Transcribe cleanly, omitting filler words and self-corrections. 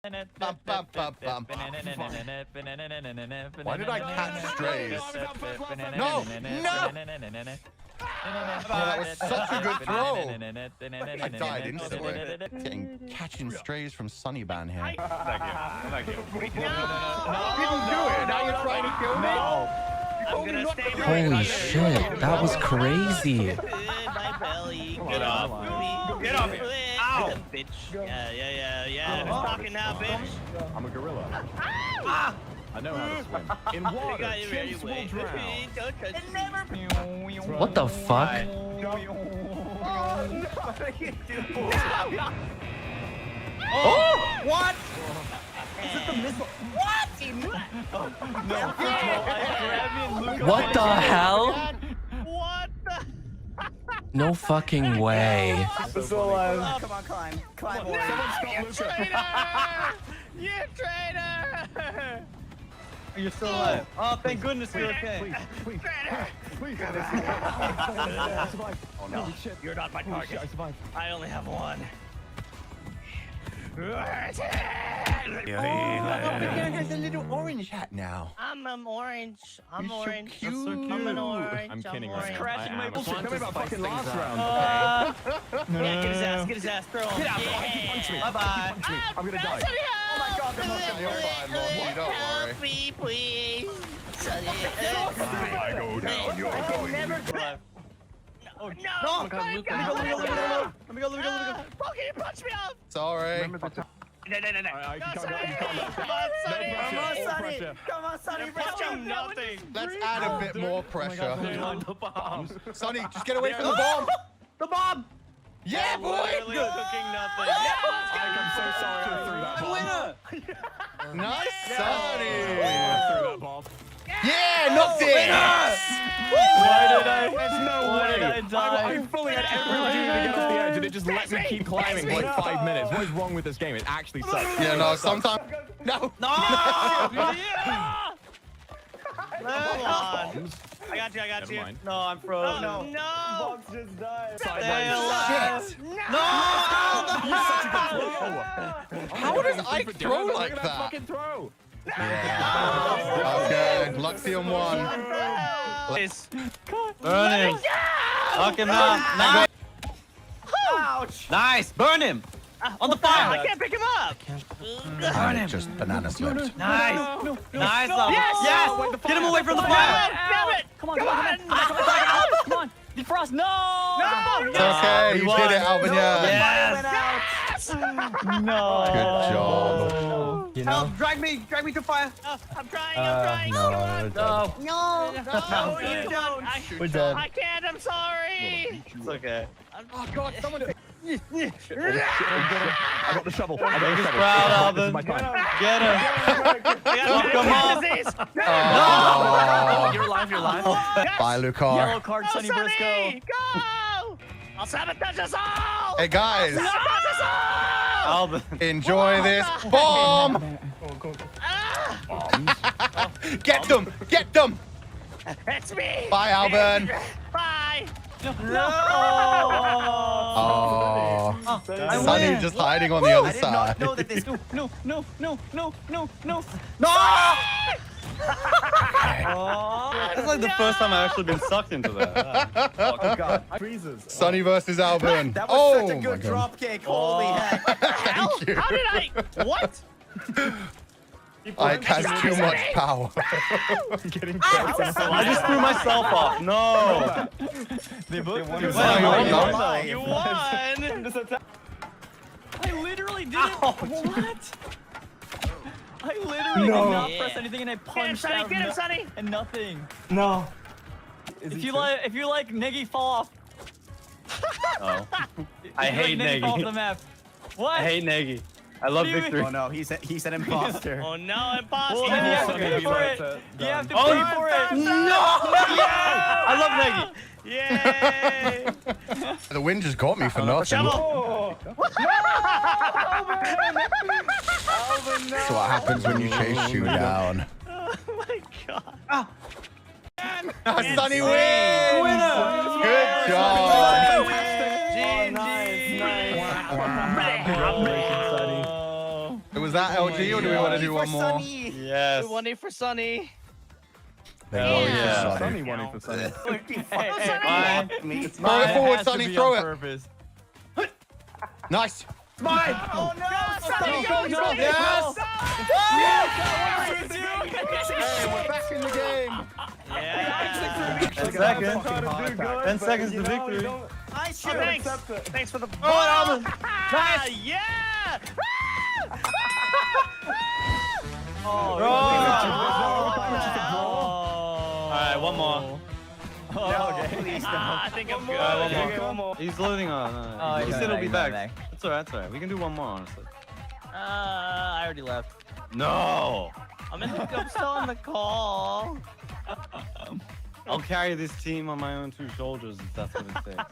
Why did I catch strays? No! No! Oh, that was such a good throw. I died instantly. Catching strays from Sonnyban here. Thank you. You didn't do it. Now you're trying to kill me. Holy shit, that was crazy. Get off. Get off here. Ow. Bitch. Yeah. Who's talking now, bitch? I'm a gorilla. Ah! I know how to swim. In water, chimps will drown. What the fuck? Oh! What? Is it the missile? What? What the hell? What the? No fucking way. Come on, climb. Climb, boy. You traitor! You traitor! You're still alive. Oh, thank goodness you're okay. Please. Oh no, you're not my target. I only have one. There's a little orange hat now. I'm orange. I'm You're so orange. cute. I'm an orange. I'm kidding. orange. Crashing my bullshit. Tell me about fucking last round. Yeah, get his ass, throw him. Get out, punch me. Bye-bye. I'm gonna die. Oh my god, they're not gonna You're fine, Monty, don't worry. Help me, please. Sonny. I go down, you're going. Oh, no. Oh god, Luke. Let me go. Fuck, you punch me off. Sorry. No. You can't Come on, Sonny. No Come on, pressure. Sonny. Come on, Sonny. Punch him, nothing. Let's add a bit more pressure. the bombs. Sonny, just get away from the bomb. The bomb. Yeah, boy. Literally cooking nothing. I'm so sorry I threw that bomb. Winner. Nice, I Sonny. threw that bomb. Yeah, Noctyx. There's no way. I fully had every opportunity to get off the edge and it just let me keep climbing for like 5 minutes. What is wrong with this game? It actually sucks. Yeah, no, sometimes. No. No! Yeah! Come on. I got you. Never mind. No, I'm frozen. Oh, no. Box just died. Stay alive. Shit. No! How does I throw like that? Fucking throw. Yeah. Okay, Luxiem won. Burn him. Knock him out. Nice. Ouch! Nice. Burn him. On the fire. I can't pick him up. Burn him. Just banana slipped. Nice. Nice. Yes. Get him away from the fire. Damn it! Come on. Defrost. No. It's okay, you did it, Alban. Yes. No. Good job. You know? Drag me to fire. I'm trying. No, Come on. we're dead. No. No, you don't. We're dead. I can't. I'm sorry. It's okay. Oh god, someone. I got the shovel. Proud, This is Alban. my time. Get him. Come on. Oh. You're alive. Bye, Lucar. Yellow card, Sonny Briscoe. Sonny, go! I'll sabotage us all! Hey, guys. Sabotage us all! Alban. Enjoy this bomb. Get them. Get them. It's me! Bye, Alban. Bye! No. Oh. I Sonny win. just hiding on the other side. know that this. No. That's like the first time I've actually been sucked into that. Oh god. Freezes. Sonny versus Alban. That Oh, was such a good drop kick. Holy heck. Thank you. How did I? What? I cast too much power. I'm getting I just threw myself off. No. They both You won! I literally did it. What? I literally did not press anything and I punched Sonny, out get him, Sonny! and nothing. No. If you like Neggy fall off. Oh. I hate Neggy. Fall off the map. What? I hate Neggy. I love Dude. victory. Oh no, he's an imposter. Oh no, imposter! Well, then you have to Sonny pay be for like it. that. You have to Done. pay for it. No! Yeah! I love Neggy. Yay! The wind just got me for nothing. Shovel! That's what happens when you chase you down. Oh my god. Sonny wins! Good job! GG! It was Was that LG or do we want to do one more? Yes. 1A for Sonny. Oh yeah. Sonny wanting for Sonny. Throw it forward, Sonny. Throw it. Nice. Mine! Oh no! Sonny, go! Yes. Hey, we're back in the game. Yeah. 10 seconds. 10 seconds to victory. Nice shot. Thanks. Thanks for the Oh, Alban. Nice. Yeah. Alright, one more. Please don't. I think I'm good. One more. He's loading on. He said he'll be back. That's alright, that's alright. We can do one more, honestly. I already left. No! I'm still on the call. I'll carry this team on my own 2 shoulders if that's what it takes.